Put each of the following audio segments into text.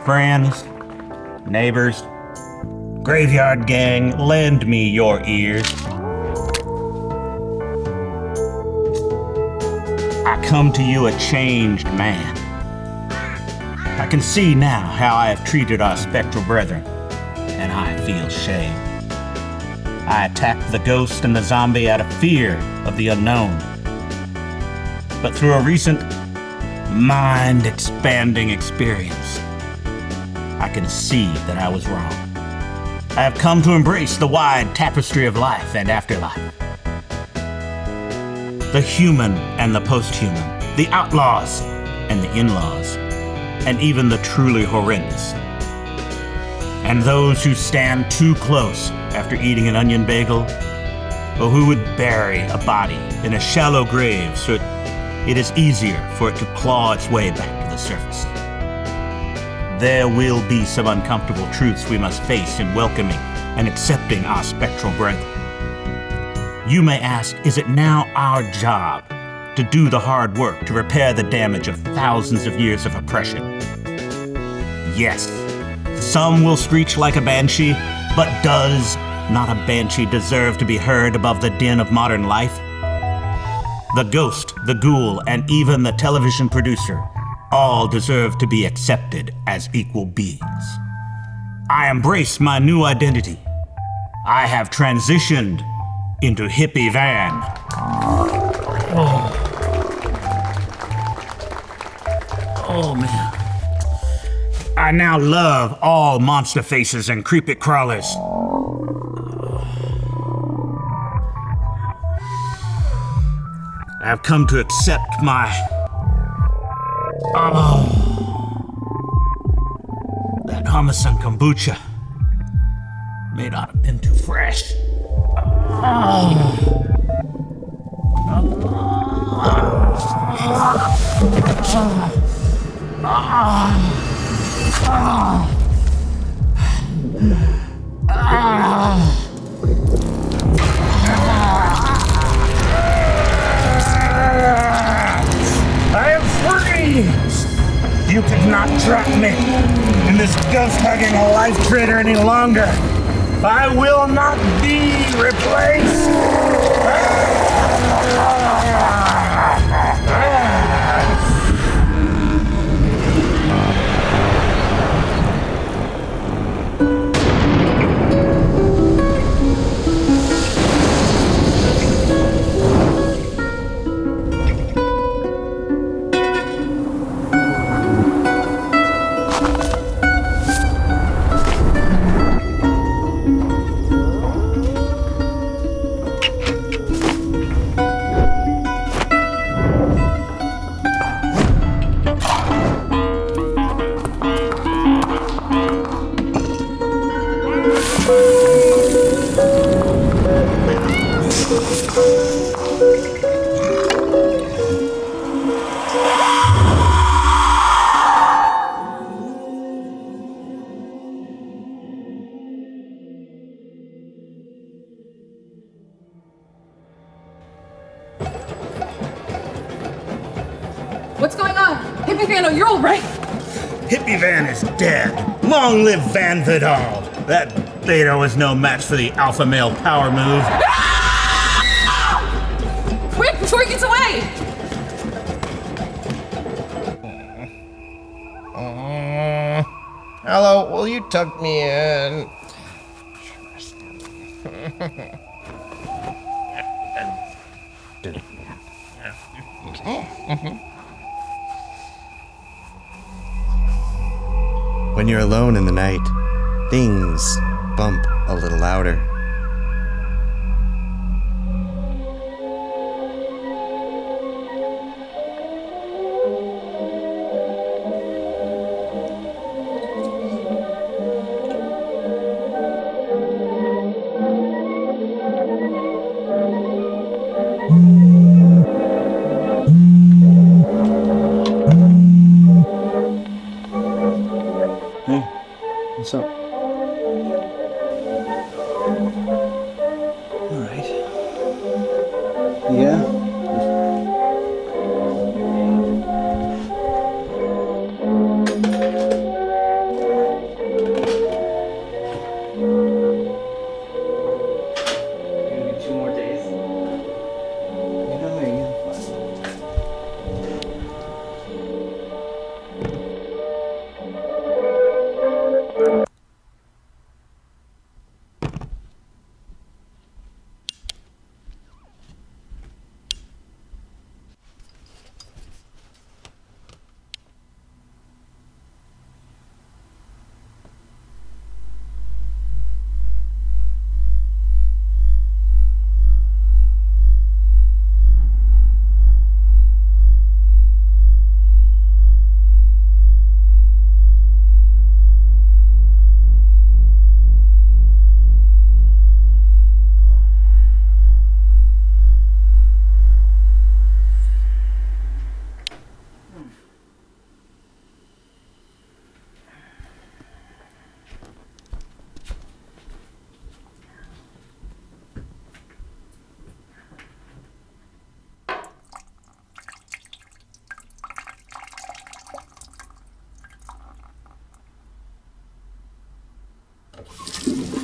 Friends, neighbors, graveyard gang, lend me your ears. I come to you a changed man. I can see now how I have treated our spectral brethren, and I feel shame. I attacked the ghost and the zombie out of fear of the unknown. But through a recent mind-expanding experience, I can see that I was wrong. I have come to embrace the wide tapestry of life and afterlife. The human and the post-human, the outlaws and the in-laws, and even the truly horrendous. And those who stand too close after eating an onion bagel, or who would bury a body in a shallow grave so it is easier for it to claw its way back to the surface. There will be some uncomfortable truths we must face in welcoming and accepting our spectral brethren. You may ask, is it now our job to do the hard work to repair the damage of thousands of years of oppression? Yes, some will screech like a banshee, but does not a banshee deserve to be heard above the din of modern life? The ghost, the ghoul, and even the television producer all deserve to be accepted as equal beings. I embrace my new identity. I have transitioned into Hippie Van. Oh man. I now love all monster faces and creepy crawlers. I've come to accept my... that hummus and kombucha may not have been too fresh. I am free! You could not trap me in this ghost-hugging life traitor any longer. I will not be replaced! What's going on? Hippie Van, you're all right? Hippie Van is dead. Long live Van Vidal. That beta was no match for the alpha male power move. Quick, before he gets away! Hello, will you tuck me in? When you're alone in the night, things bump a little louder. What's up? Alright. Yeah? Hello?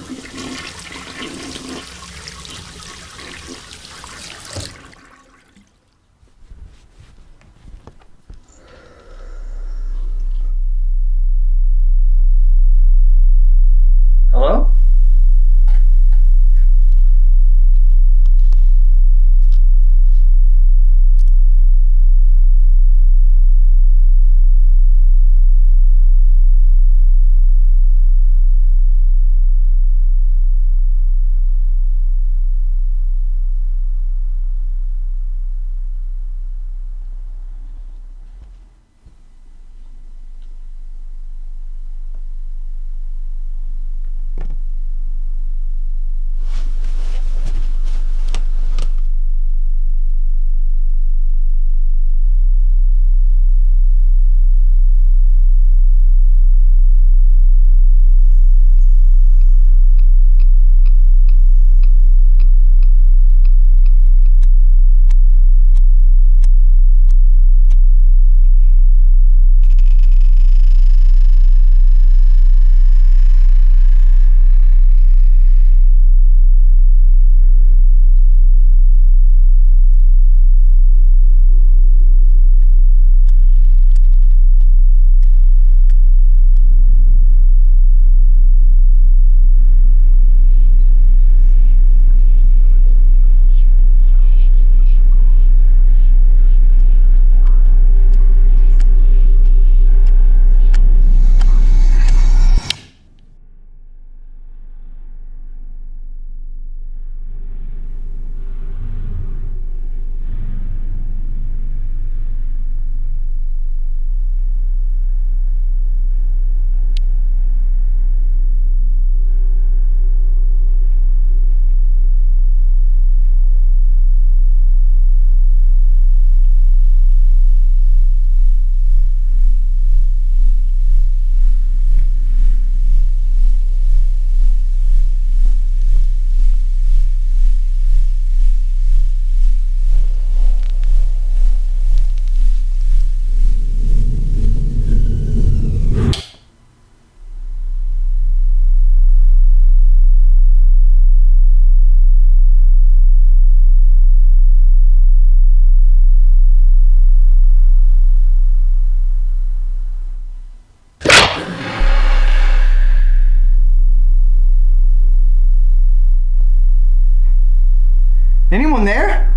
Anyone there?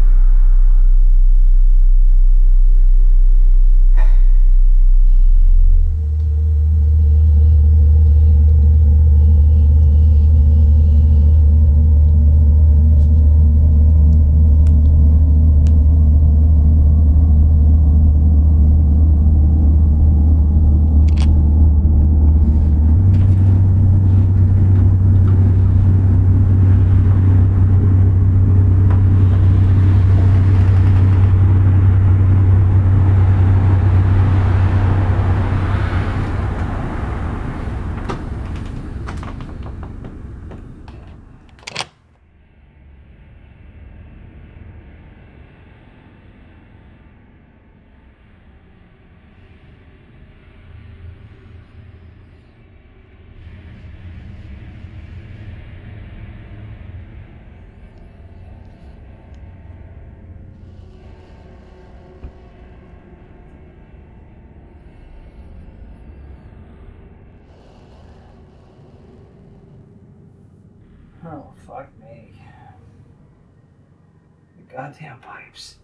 Oh, fuck me. The goddamn pipes.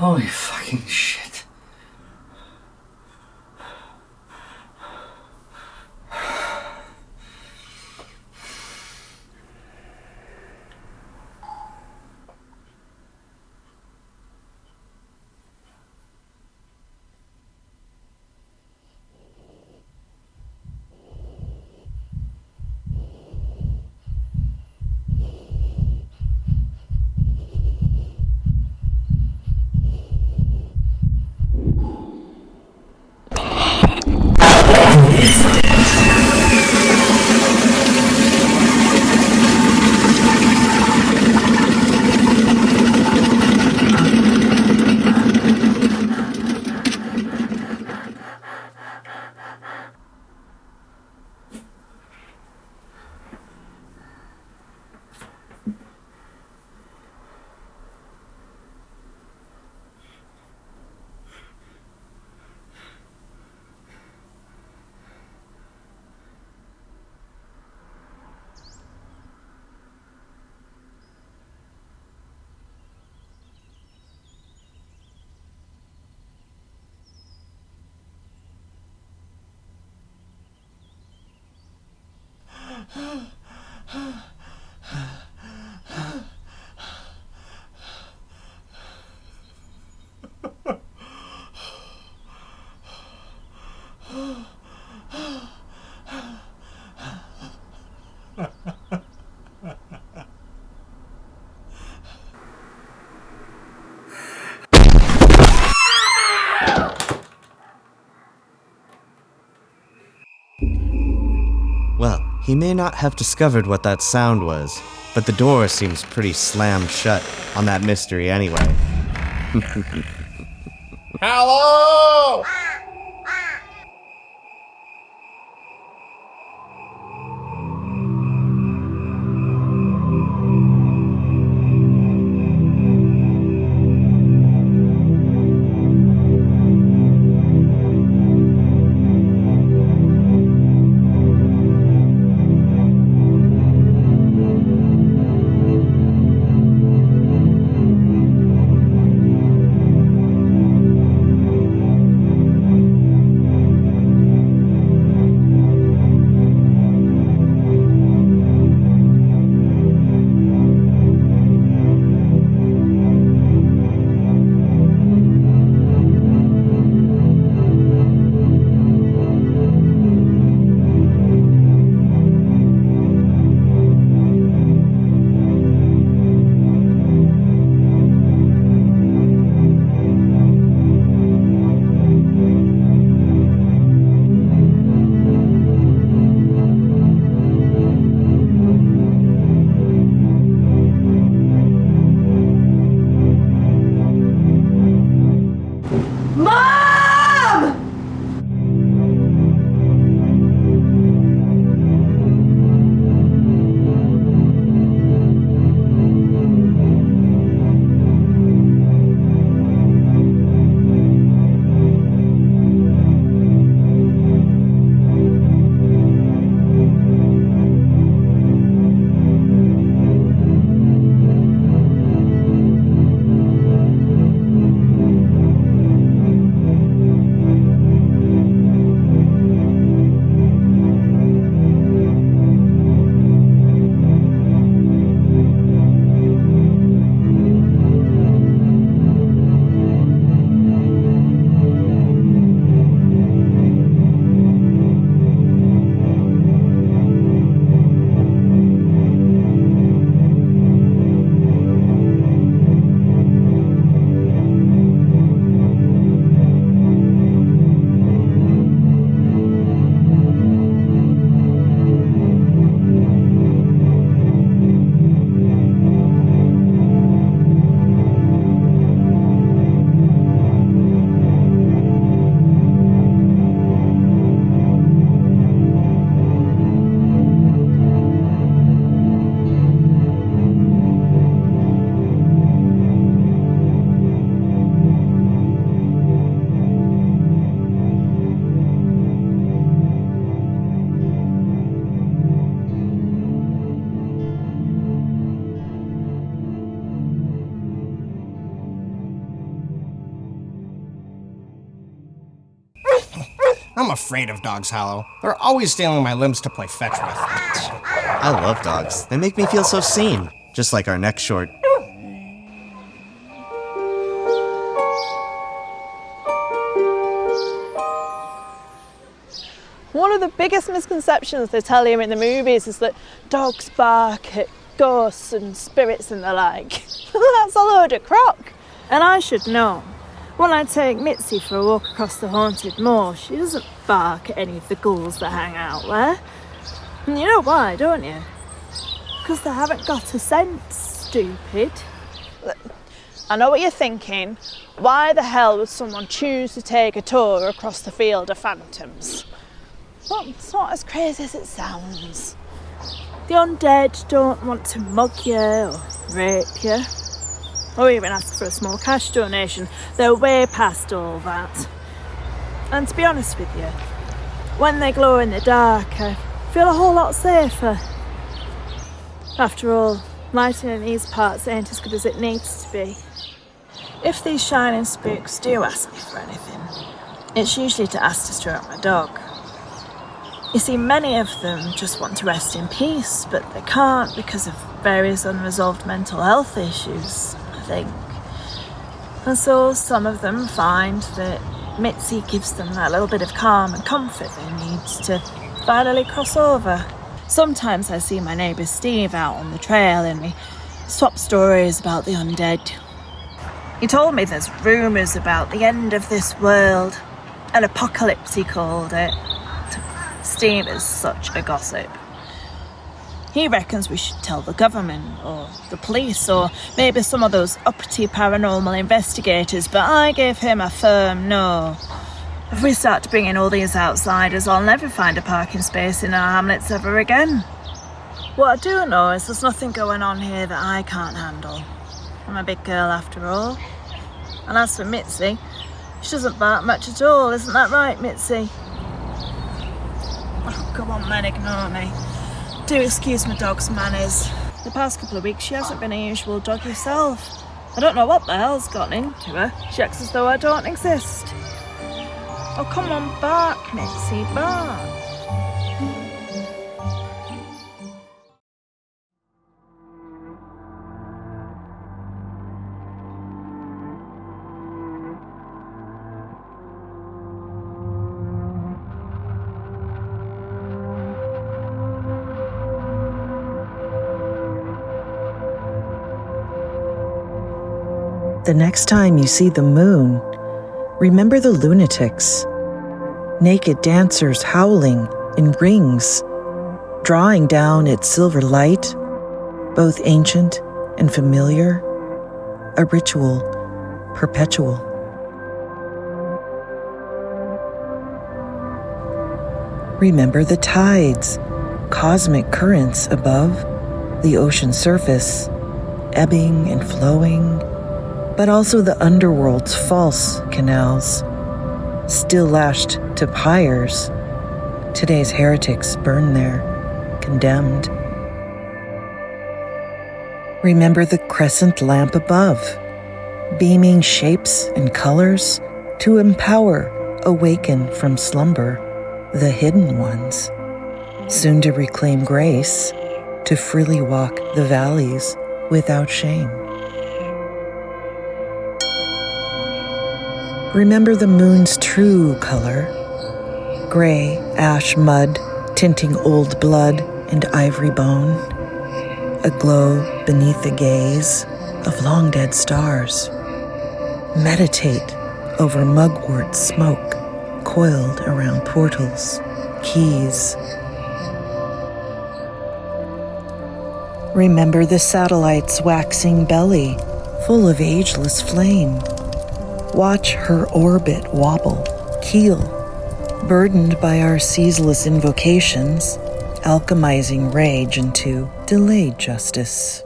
Holy fucking shit. Well, he may not have discovered what that sound was, but the door seems pretty slammed shut on that mystery anyway. Hello! I'm afraid of dogs, Hallow. They're always stealing my limbs to play fetch with. I love dogs. They make me feel so seen, just like our next short. One of the biggest misconceptions they tell you in the movies is that dogs bark at ghosts and spirits and the like. That's a load of crock. And I should know. When I take Mitzi for a walk across the haunted moor, she doesn't bark at any of the ghouls that hang out there. And you know why, don't you? Because they haven't got a sense, stupid. I know what you're thinking. Why the hell would someone choose to take a tour across the field of phantoms? But it's not as crazy as it sounds. The undead don't want to mug you or rape you, or even ask for a small cash donation. They're way past all that. And to be honest with you, when they glow in the dark, I feel a whole lot safer. After all, lighting in these parts ain't as good as it needs to be. If these shining spooks do ask me for anything, it's usually to ask to stroke my dog. You see, many of them just want to rest in peace, but they can't because of various unresolved mental health issues, I think. And so some of them find that Mitzi gives them that little bit of calm and comfort they need to finally cross over. Sometimes I see my neighbour Steve out on the trail and we swap stories about the undead. He told me there's rumours about the end of this world, an apocalypse he called it. Steve is such a gossip. He reckons we should tell the government, or the police, or maybe some of those uppity paranormal investigators, but I gave him a firm no. If we start to bring in all these outsiders, I'll never find a parking space in our hamlets ever again. What I do know is there's nothing going on here that I can't handle. I'm a big girl after all. And as for Mitzi, she doesn't bark much at all, isn't that right, Mitzi? Oh, go on then, ignore me. Do excuse my dog's manners. The past couple of weeks she hasn't been a usual dog herself. I don't know what the hell's gotten into her. She acts as though I don't exist. Oh, come on, bark, Mitzi, bark. The next time you see the moon, remember the lunatics. Naked dancers howling in rings, drawing down its silver light, both ancient and familiar, a ritual perpetual. Remember the tides, cosmic currents above the ocean surface, ebbing and flowing, but also the underworld's false canals, still lashed to pyres. Today's heretics burn there, condemned. Remember the crescent lamp above, beaming shapes and colors to empower, awaken from slumber, the hidden ones, soon to reclaim grace, to freely walk the valleys without shame. Remember the moon's true color, gray ash mud tinting old blood and ivory bone, a glow beneath the gaze of long dead stars. Meditate over mugwort smoke coiled around portals, keys. Remember the satellite's waxing belly, full of ageless flame. Watch her orbit wobble, keel, burdened by our ceaseless invocations, alchemizing rage into delayed justice.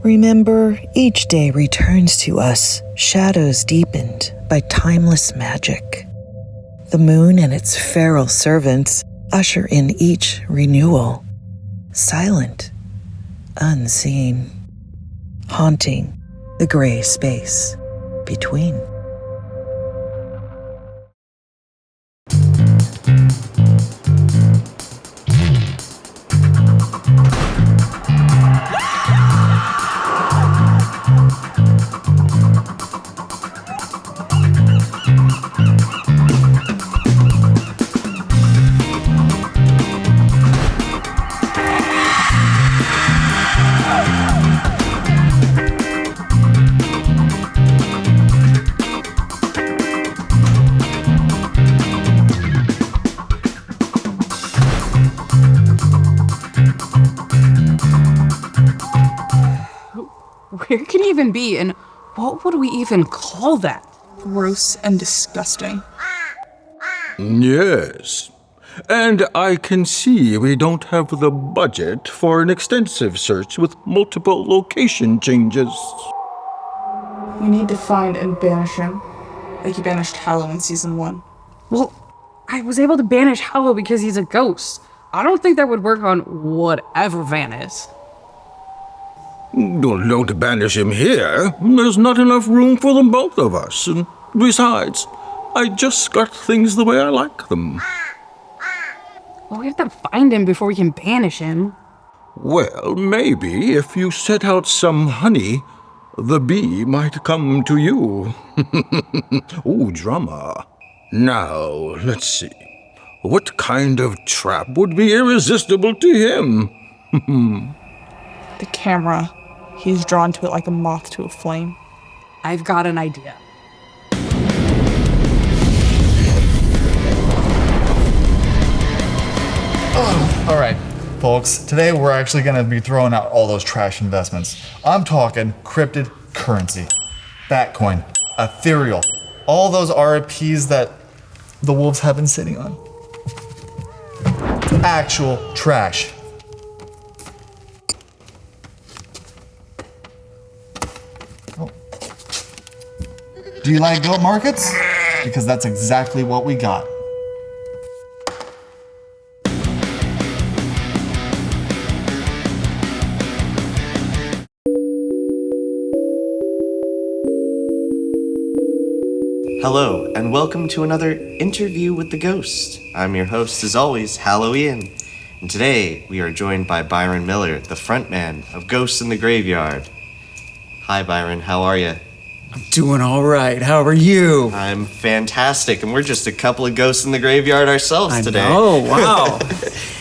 Remember, each day returns to us, shadows deepened by timeless magic. The moon and its feral servants usher in each renewal, silent, unseen, haunting the gray space between. Where could he even be, and what would we even call that? Gross and disgusting. Yes. And I can see we don't have the budget for an extensive search with multiple location changes. We need to find and banish him, like you banished Hallow in season 1. Well, I was able to banish Hallow because he's a ghost. I don't think that would work on whatever Van is. Don't banish him here. There's not enough room for the both of us. And besides, I just got things the way I like them. Well, we have to find him before we can banish him. Well, maybe if you set out some honey, the bee might come to you. Ooh, drama. Now, let's see. What kind of trap would be irresistible to him? The camera. He's drawn to it like a moth to a flame. I've got an idea. All right, folks. Today we're actually going to be throwing out all those trash investments. I'm talking cryptid currency, Batcoin, Ethereal, all those RPs that the wolves have been sitting on. Actual trash. Oh. Do you like goat markets? Because that's exactly what we got. Hello, and welcome to another interview with the ghost. I'm your host, as always, Halloween. And today, we are joined by Byron Miller, the frontman of Ghosts in the Graveyard. Hi, Byron, how are you? I'm doing all right. How are you? I'm fantastic, and we're just a couple of ghosts in the graveyard ourselves today. Oh, wow.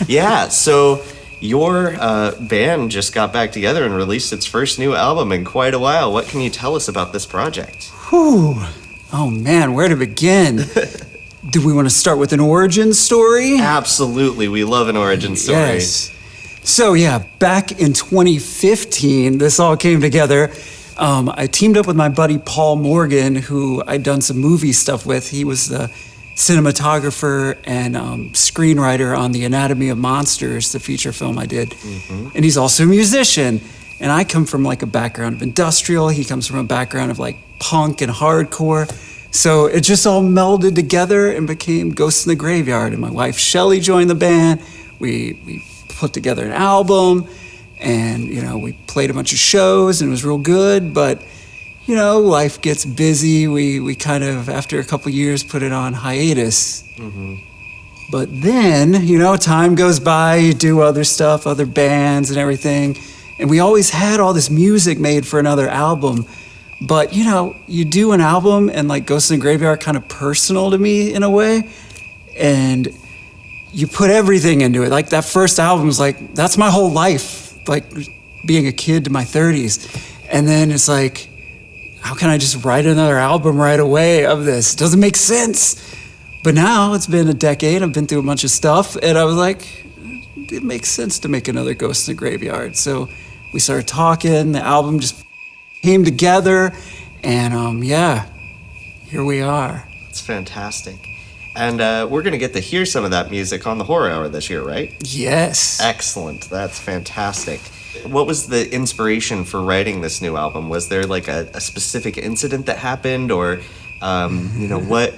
Yeah, so your band just got back together and released its first new album in quite a while. What can you tell us about this project? Whew. Oh, man, where to begin? Do we want to start with an origin story? Absolutely, we love an origin story. Yes. So, yeah, back in 2015, this all came together. I teamed up with my buddy Paul Morgan, who I'd done some movie stuff with. He was the cinematographer and screenwriter on The Anatomy of Monsters, the feature film I did. Mm-hmm. And he's also a musician. And I come from like a background of industrial. He comes from a background of like punk and hardcore. So it just all melded together and became Ghosts in the Graveyard. And my wife Shelly joined the band. We put together an album, and we played a bunch of shows, and it was real good. But life gets busy. We kind of, after a couple years, put it on hiatus. Mm-hmm. But then time goes by. You do other stuff, other bands and everything. And we always had all this music made for another album. But, you do an album, and like Ghosts in the Graveyard kind of personal to me in a way. And you put everything into it. Like that first album is like, that's my whole life, like being a kid to my 30s. And then it's like, how can I just write another album right away of this? It doesn't make sense. But now it's been a decade. I've been through a bunch of stuff. And I was like, it makes sense to make another Ghosts in the Graveyard. So we started talking, the album just came together, and here we are. It's fantastic. And we're going to get to hear some of that music on the Horror Hour this year, right? Yes. Excellent. That's fantastic. What was the inspiration for writing this new album? Was there like a specific incident that happened, or what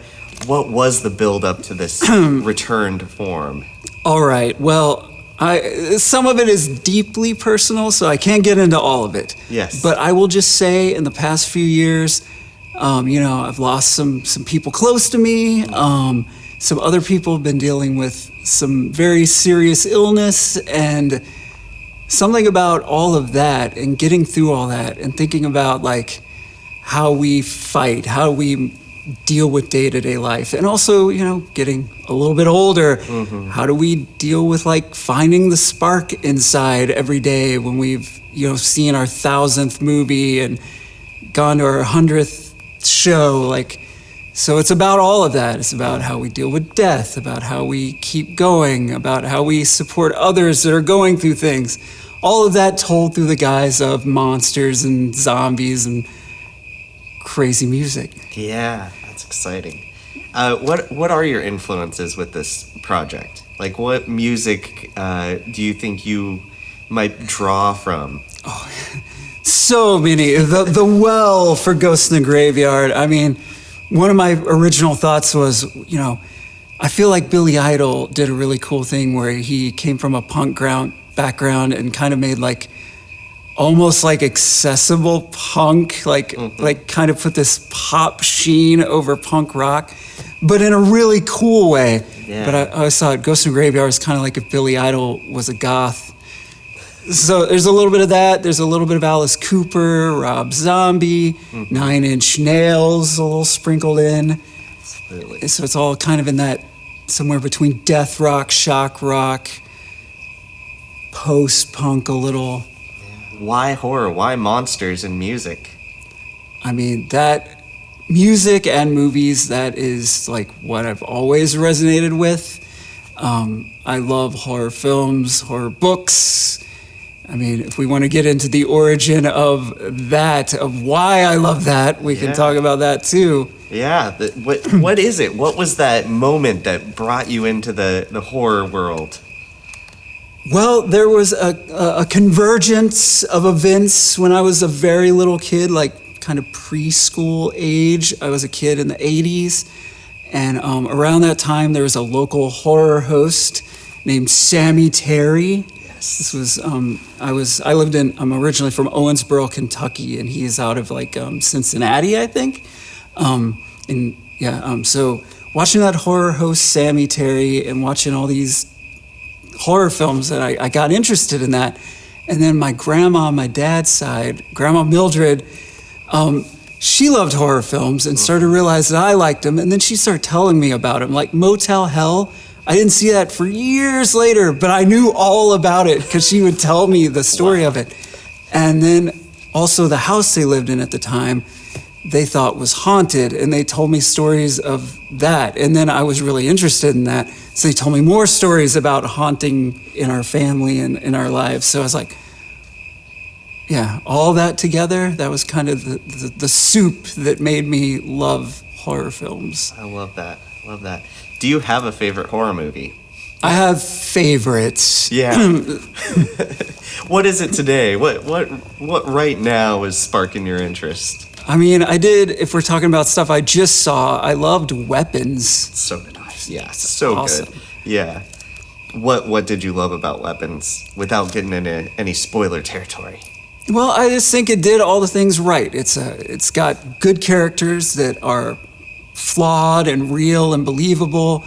was the build up to this return to form? All right. Well, some of it is deeply personal, so I can't get into all of it. Yes. But I will just say, in the past few years, I've lost some people close to me. Some other people have been dealing with some very serious illness, and something about all of that and getting through all that and thinking about like how we fight, how we deal with day-to-day life, and also getting a little bit older. Mm-hmm. How do we deal with like finding the spark inside every day when we've seen our 1,000th movie and gone to our 100th show? Like, so it's about all of that. It's about how we deal with death, about how we keep going, about how we support others that are going through things, all of that told through the guise of monsters and zombies and crazy music. Yeah, that's exciting. What are your influences with this project? Like, what music do you think you might draw from? So many. The well for Ghosts in the Graveyard. I mean, one of my original thoughts was, I feel like Billy Idol did a really cool thing where he came from a punk background and kind of made almost like accessible punk, like kind of put this pop sheen over punk rock, but in a really cool way. Yeah. But I always thought Ghosts in the Graveyard is kind of like if Billy Idol was a goth. So there's a little bit of that. There's a little bit of Alice Cooper, Rob Zombie, 9 Inch Nails, a little sprinkled in. Absolutely. So it's all kind of in that somewhere between death rock, shock rock, post-punk a little. Why horror? Why monsters in music? I mean, that music and movies, that is like what I've always resonated with. I love horror films, horror books. I mean, if we want to get into the origin of that, of why I love that, we can talk about that too. Yeah, what is it? What was that moment that brought you into the horror world? Well, there was a convergence of events when I was a very little kid, like kind of preschool age. I was a kid in the 80s. And around that time, there was a local horror host named Sammy Terry. Yes. This was, I'm originally from Owensboro, Kentucky, and he is out of Cincinnati, I think. So watching that horror host, Sammy Terry, and watching all these horror films that I got interested in that. And then my grandma on my dad's side, Grandma Mildred, she loved horror films and started to realize that I liked them. And then she started telling me about them, like Motel Hell. I didn't see that for years later, but I knew all about it because she would tell me the story of it. And then also the house they lived in at the time, they thought was haunted, and they told me stories of that. And then I was really interested in that. So they told me more stories about haunting in our family and in our lives. So I was like, yeah, all that together, that was kind of the soup that made me love horror films. I love that. Love that. Do you have a favorite horror movie? I have favorites. Yeah. What is it today? What right now is sparking your interest? I mean, if we're talking about stuff I just saw, I loved Weapons. So nice. Yeah, so awesome. Good. Yeah. What did you love about Weapons without getting into any spoiler territory? Well, I just think it did all the things right. It's got good characters that are flawed and real and believable.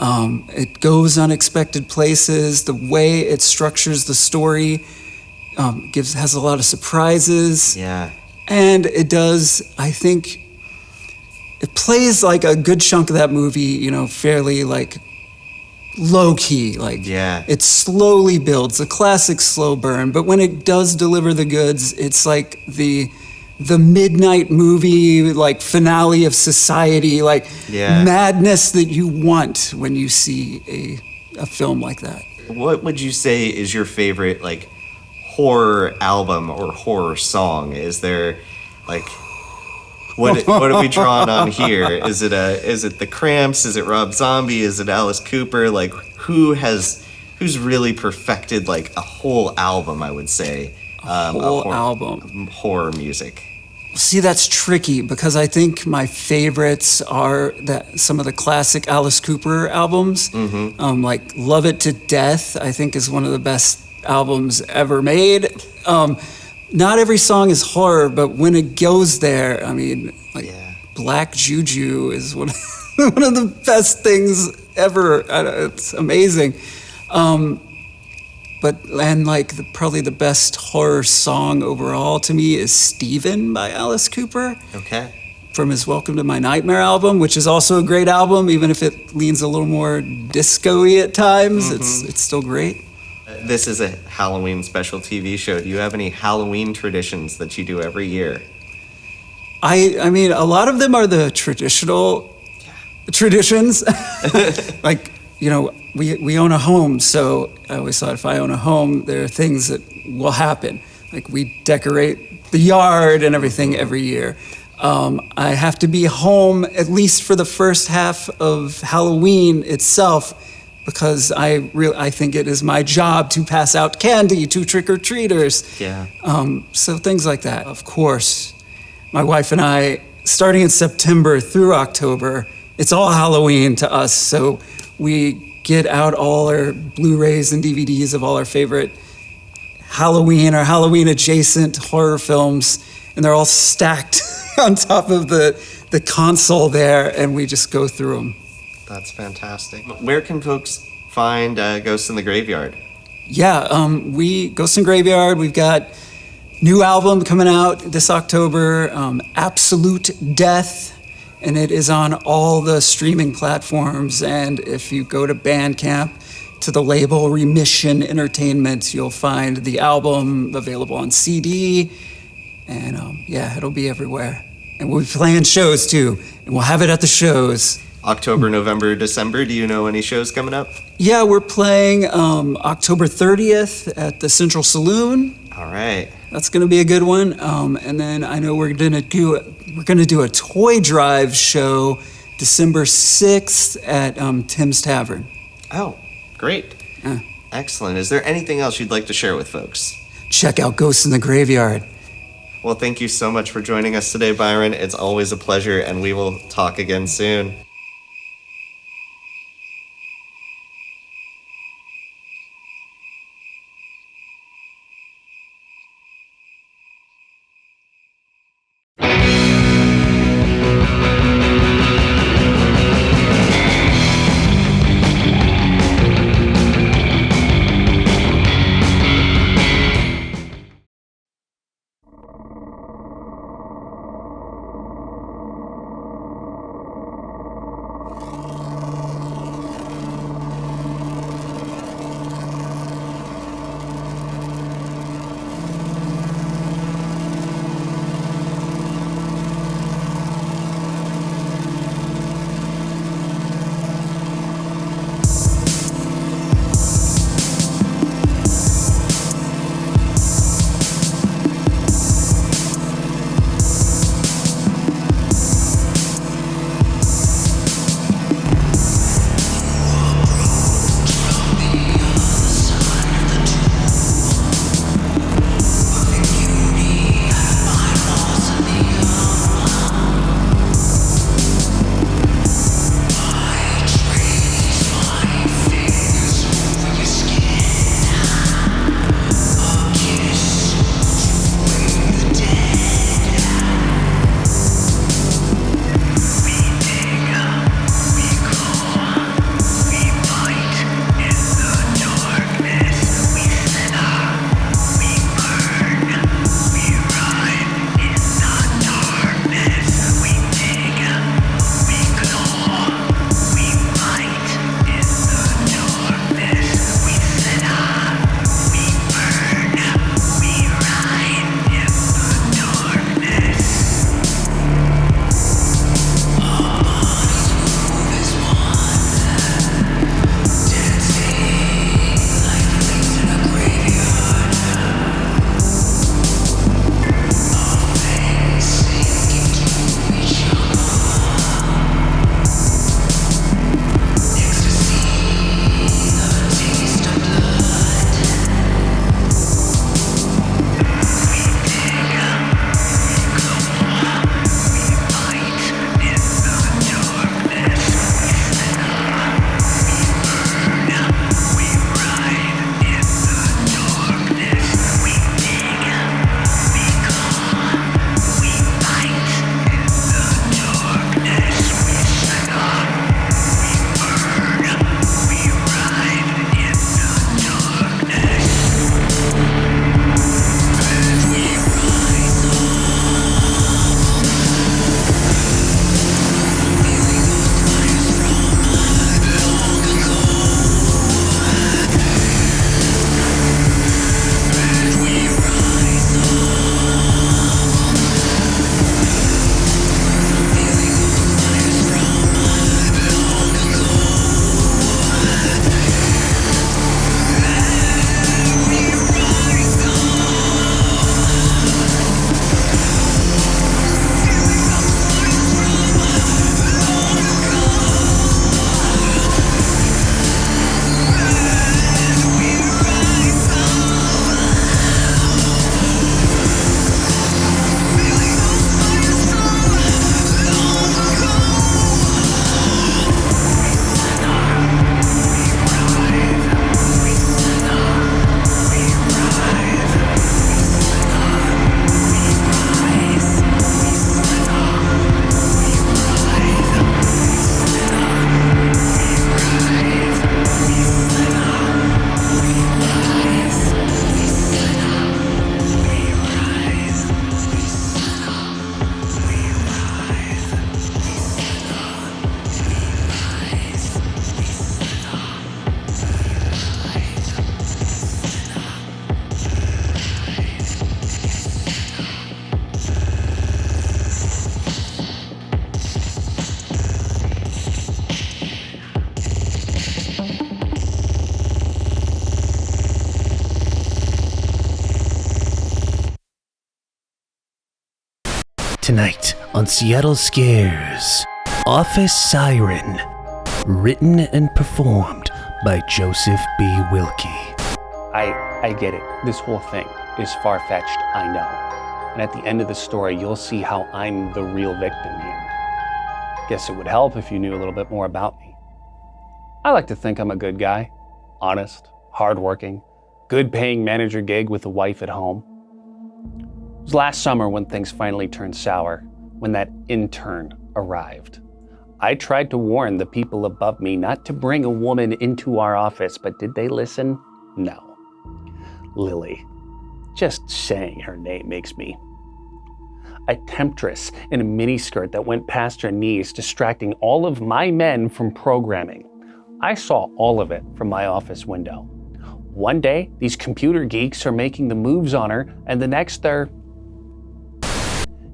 It goes unexpected places. The way it structures the story has a lot of surprises. Yeah. And it does, I think, it plays like a good chunk of that movie, fairly low key. It slowly builds, a classic slow burn. But when it does deliver the goods, it's like the midnight movie, finale of society, madness that you want when you see a film like that. What would you say is your favorite horror album or horror song? Is there what are we drawing on here? Is it the Cramps? Is it Rob Zombie? Is it Alice Cooper? Who's really perfected a whole album? I would say album horror music. See, that's tricky because I think my favorites are some of the classic Alice Cooper albums. Mm-hmm. Love It to Death, I think, is one of the best albums ever made. Not every song is horror, but when it goes there, I mean, Black Juju is one of the best things ever. It's amazing. Probably the best horror song overall to me is Steven by Alice Cooper. Okay. From his Welcome to My Nightmare album, which is also a great album, even if it leans a little more disco-y at times, mm-hmm. It's still great. This is a Halloween special TV show. Do you have any Halloween traditions that you do every year? I mean, a lot of them are the traditional traditions. We own a home, so I always thought if I own a home, there are things that will happen. Like we decorate the yard and everything every year. I have to be home at least for the first half of Halloween itself because I think it is my job to pass out candy to trick-or-treaters. Yeah. So things like that. Of course, my wife and I, starting in September through October, it's all Halloween to us. So we get out all our Blu-rays and DVDs of all our favorite Halloween or Halloween-adjacent horror films, and they're all stacked on top of the console there, and we just go through them. That's fantastic. Where can folks find Ghosts in the Graveyard? Yeah, we Ghosts in Graveyard. We've got new album coming out this October, Absolute Death, and it is on all the streaming platforms. And if you go to Bandcamp to the label Remission Entertainment, you'll find the album available on CD. And yeah, it'll be everywhere. And we'll be playing shows too, and we'll have it at the shows. October, November, December. Do you know any shows coming up? Yeah, we're playing October 30th at the Central Saloon. All right. That's gonna be a good one. And then I know we're gonna do a toy drive show December 6th at Tim's Tavern. Oh, great. Excellent. Is there anything else you'd like to share with folks? Check out Ghosts in the Graveyard. Well, thank you so much for joining us today, Byron. It's always a pleasure, and we will talk again soon. Tonight on Seattle Scares, Office Siren, written and performed by Joseph B. Wilkie. I get it. This whole thing is far-fetched, I know. And at the end of the story, you'll see how I'm the real victim here. Guess it would help if you knew a little bit more about me. I like to think I'm a good guy. Honest, hardworking, good-paying manager gig with a wife at home. It was last summer when things finally turned sour, when that intern arrived. I tried to warn the people above me not to bring a woman into our office, but did they listen? No. Lily. Just saying her name makes me. A temptress in a miniskirt that went past her knees, distracting all of my men from programming. I saw all of it from my office window. One day, these computer geeks are making the moves on her, and the next they're...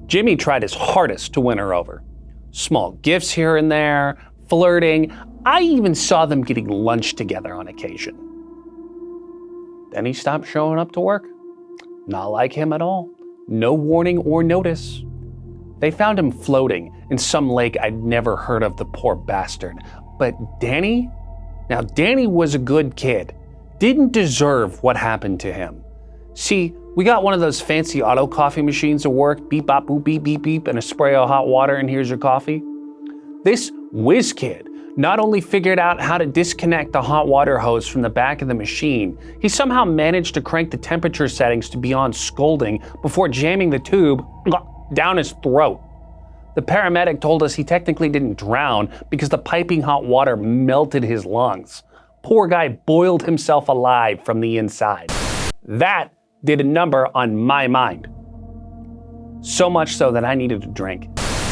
Jimmy tried his hardest to win her over. Small gifts here and there, flirting. I even saw them getting lunch together on occasion. Then he stopped showing up to work. Not like him at all. No warning or notice. They found him floating in some lake I'd never heard of, the poor bastard. But Danny? Now, Danny was a good kid. Didn't deserve what happened to him. See, we got one of those fancy auto coffee machines at work, beep, bop, boop, beep, beep, beep, and a spray of hot water, and here's your coffee. This whiz kid not only figured out how to disconnect the hot water hose from the back of the machine, he somehow managed to crank the temperature settings to beyond scolding before jamming the tube down his throat. The paramedic told us he technically didn't drown because the piping hot water melted his lungs. Poor guy boiled himself alive from the inside. That did a number on my mind. So much so that I needed a drink.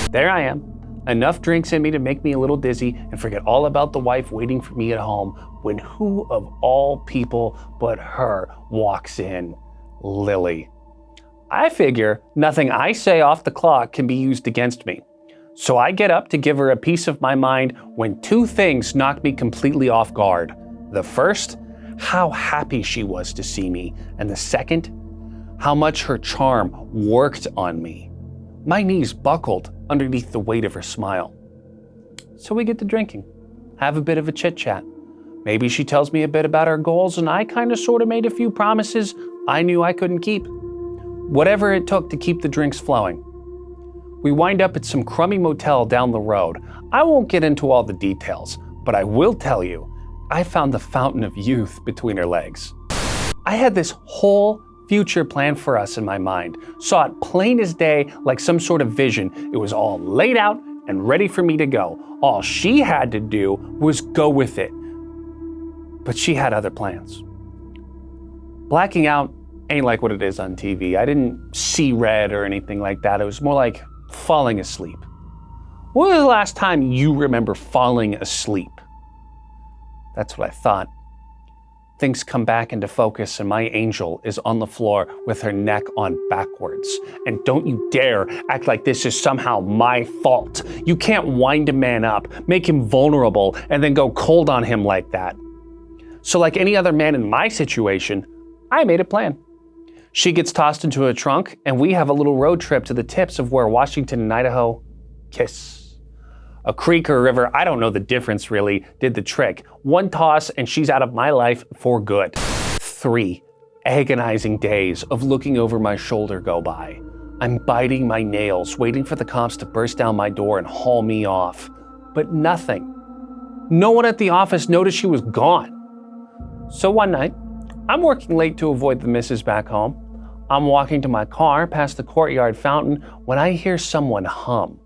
There I am. Enough drinks in me to make me a little dizzy and forget all about the wife waiting for me at home when who of all people but her walks in? Lily. I figure nothing I say off the clock can be used against me. So I get up to give her a piece of my mind when two things knock me completely off guard. The first, how happy she was to see me, and the second, how much her charm worked on me. My knees buckled underneath the weight of her smile. So we get to drinking, have a bit of a chit-chat. Maybe she tells me a bit about her goals, and I kind of sort of made a few promises I knew I couldn't keep. Whatever it took to keep the drinks flowing. We wind up at some crummy motel down the road. I won't get into all the details, but I will tell you, I found the fountain of youth between her legs. I had this whole future plan for us in my mind. Saw it plain as day, like some sort of vision. It was all laid out and ready for me to go. All she had to do was go with it. But she had other plans. Blacking out ain't like what it is on TV. I didn't see red or anything like that. It was more like falling asleep. When was the last time you remember falling asleep? That's what I thought. Things come back into focus and my angel is on the floor with her neck on backwards. And don't you dare act like this is somehow my fault. You can't wind a man up, make him vulnerable, and then go cold on him like that. So like any other man in my situation, I made a plan. She gets tossed into a trunk and we have a little road trip to the tips of where Washington and Idaho kiss. A creek or a river, I don't know the difference really, did the trick. One toss and she's out of my life for good. 3 agonizing days of looking over my shoulder go by. I'm biting my nails, waiting for the cops to burst down my door and haul me off. But nothing. No one at the office noticed she was gone. So one night, I'm working late to avoid the missus back home. I'm walking to my car past the courtyard fountain when I hear someone hum.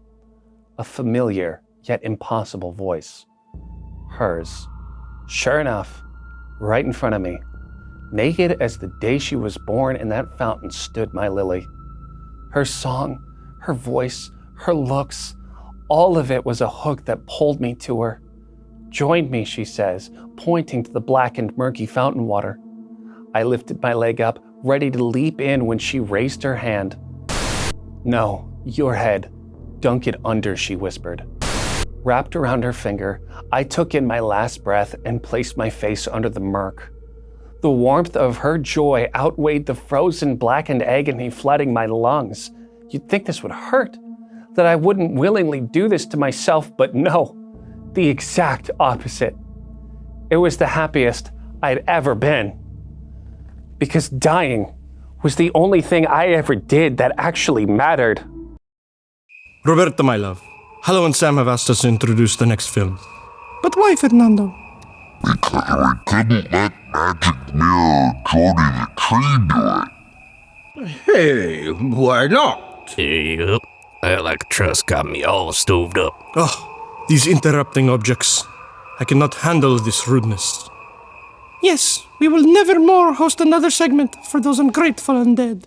A familiar yet impossible voice. Hers. Sure enough, right in front of me. Naked as the day she was born in that fountain stood my Lily. Her song, her voice, her looks, all of it was a hook that pulled me to her. Join me, she says, pointing to the black and murky fountain water. I lifted my leg up, ready to leap in when she raised her hand. No, your head. Dunk it under, she whispered. Wrapped around her finger, I took in my last breath and placed my face under the murk. The warmth of her joy outweighed the frozen blackened agony flooding my lungs. You'd think this would hurt, that I wouldn't willingly do this to myself, but no, the exact opposite. It was the happiest I'd ever been. Because dying was the only thing I ever did that actually mattered. Roberta, my love, Hallow and Sam have asked us to introduce the next film. But why, Fernando? Because we couldn't let Magic Mirror Jody the Tree do it. Hey, why not? Yep. That trust got me all stoved up. Oh, these interrupting objects. I cannot handle this rudeness. Yes, we will never more host another segment for those ungrateful undead.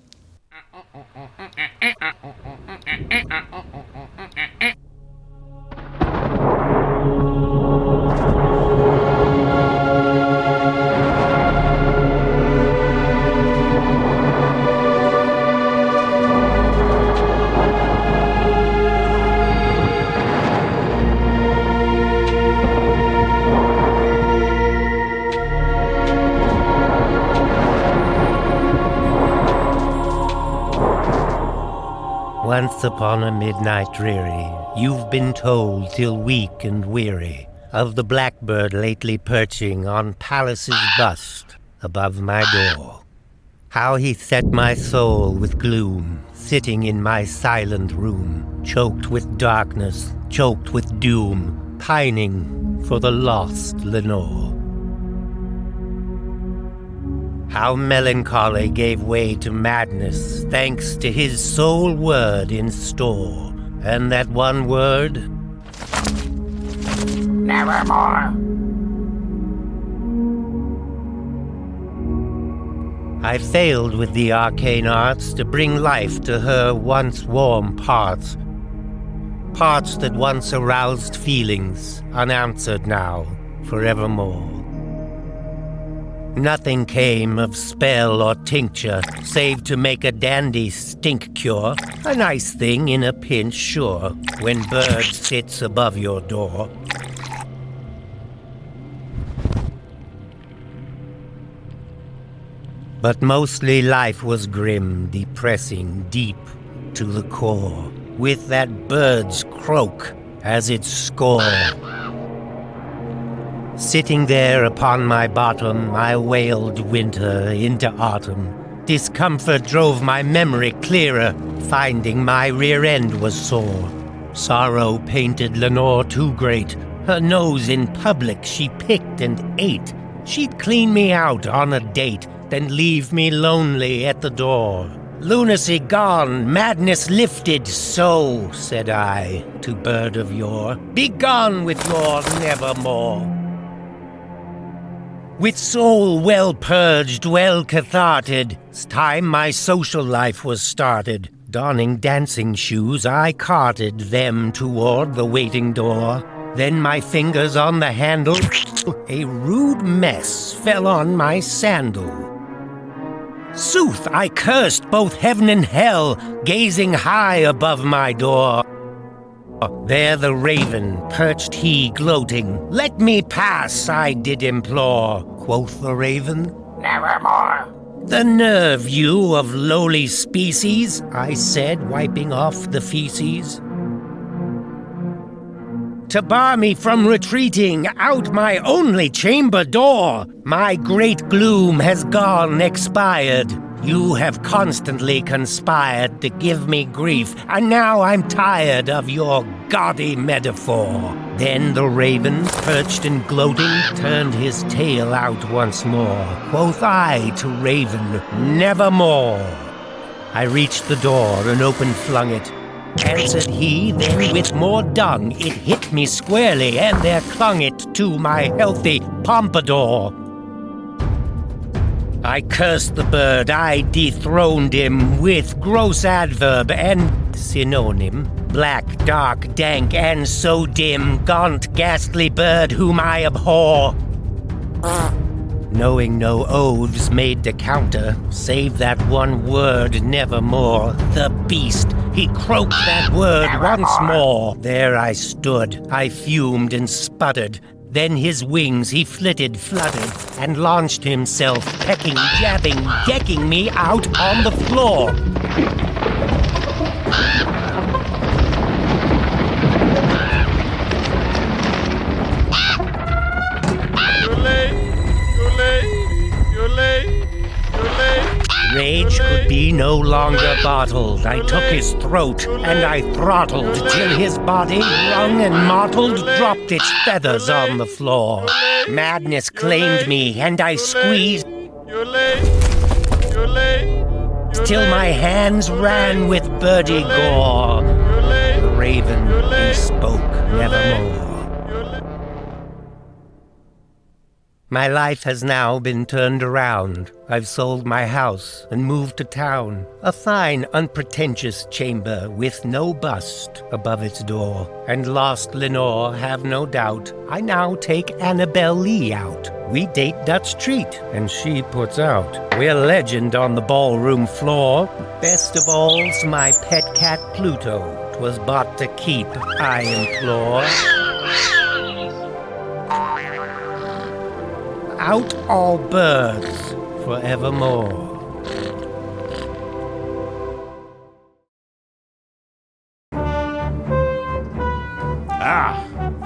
Once upon a midnight dreary, you've been told till weak and weary of the blackbird lately perching on Pallas's bust above my door. How he set my soul with gloom, sitting in my silent room, choked with darkness, choked with doom, pining for the lost Lenore. How melancholy gave way to madness, thanks to his sole word in store. And that one word? Nevermore. I failed with the arcane arts to bring life to her once warm parts. Parts that once aroused feelings, unanswered now, forevermore. Nothing came of spell or tincture, save to make a dandy stink cure. A nice thing in a pinch, sure, when bird sits above your door. But mostly life was grim, depressing, deep to the core, with that bird's croak as its score. Sitting there upon my bottom, I wailed winter into autumn. Discomfort drove my memory clearer, finding my rear end was sore. Sorrow painted Lenore too great. Her nose in public she picked and ate. She'd clean me out on a date, then leave me lonely at the door. Lunacy gone, madness lifted, so, said I, to bird of yore, be gone with your nevermore. With soul well purged, well catharted, 's time my social life was started. Donning dancing shoes, I carted them toward the waiting door. Then my fingers on the handle, a rude mess fell on my sandal. Sooth, I cursed both heaven and hell, gazing high above my door. There the raven, perched he gloating, let me pass, I did implore. Quoth the raven, nevermore. The nerve, you of lowly species, I said, wiping off the feces. To bar me from retreating out my only chamber door, my great gloom has gone expired. You have constantly conspired to give me grief, and now I'm tired of your gaudy metaphor. Then the raven, perched and gloating, turned his tail out once more. Quoth I to raven, nevermore. I reached the door and open flung it. Answered he, then with more dung, it hit me squarely, and there clung it to my healthy pompadour. I cursed the bird, I dethroned him with gross adverb and synonym. Black, dark, dank, and so dim, gaunt, ghastly bird whom I abhor. Knowing no oaths made to counter, save that one word, nevermore. The beast, he croaked that word once more. There I stood, I fumed and sputtered. Then his wings he flitted, fluttered, and launched himself, pecking, jabbing, decking me out on the floor. Rage could be no longer bottled. I took his throat and I throttled till his body, wrung and mottled, dropped its feathers on the floor. Madness claimed me and I squeezed till my hands ran with birdie gore. The Ravin, he spoke nevermore. My life has now been turned around. I've sold my house and moved to town. A fine, unpretentious chamber with no bust above its door. And lost Lenore, have no doubt, I now take Annabelle Lee out. We date Dutch Treat, and she puts out. We're legend on the ballroom floor. Best of all's my pet cat Pluto. 'Twas bought to keep, I implore. Out all birds forevermore.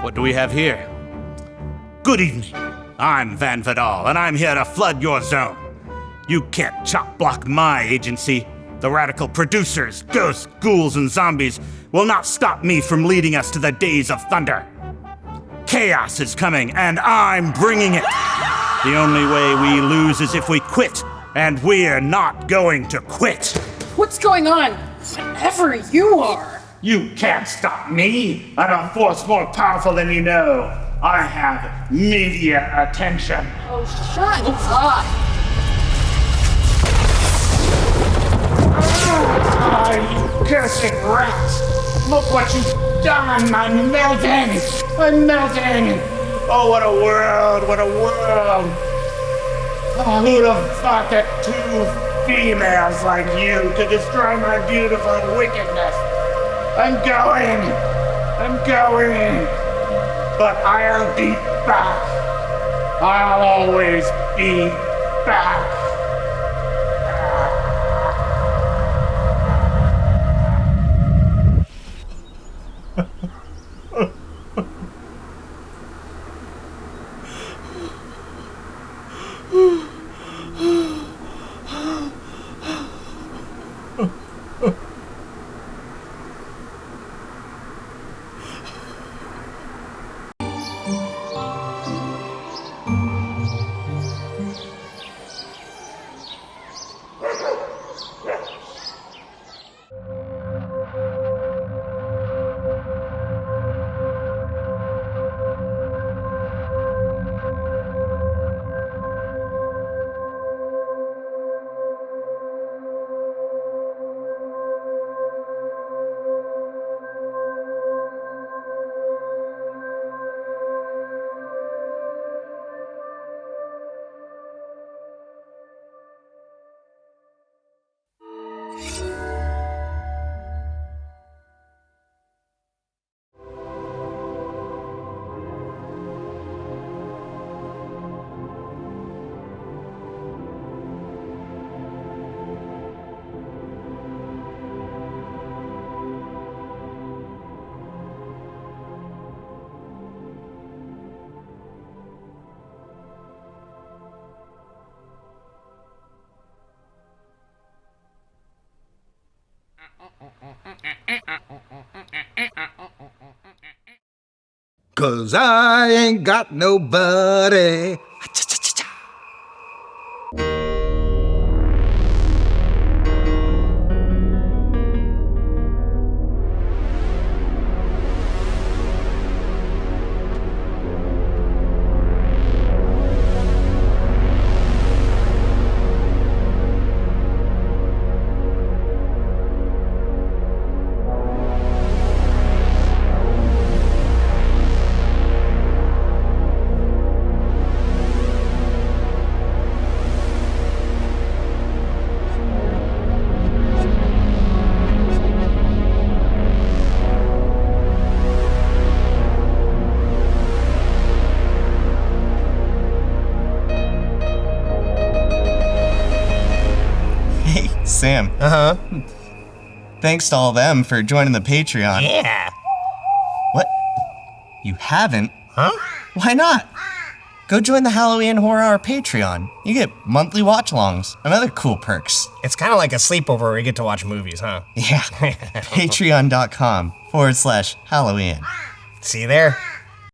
What do we have here? Good evening. I'm Van Vidal, and I'm here to flood your zone. You can't chop-block my agency. The radical producers, ghosts, ghouls, and zombies will not stop me from leading us to the days of thunder. Chaos is coming, and I'm bringing it. The only way we lose is if we quit, and we're not going to quit. What's going on? Whatever you are. You can't stop me. I'm a force more powerful than you know. I have media attention. Oh, shut up. Oh, you cursed rats. Look what you've done. I'm melting. I'm melting. Oh, what a world. What a world. Oh, who'd have thought that two females like you could destroy my beautiful wickedness? I'm going, but I'll be back. I'll always be back. Cause I ain't got nobody. Sam. Thanks to all them for joining the Patreon. Yeah. What? You haven't? Huh? Why not? go join the Halloween Horror Hour Patreon. You get monthly watch-alongs and other cool perks. It's kind of like a sleepover where you get to watch movies, huh? Yeah, patreon.com/Halloween. See you there.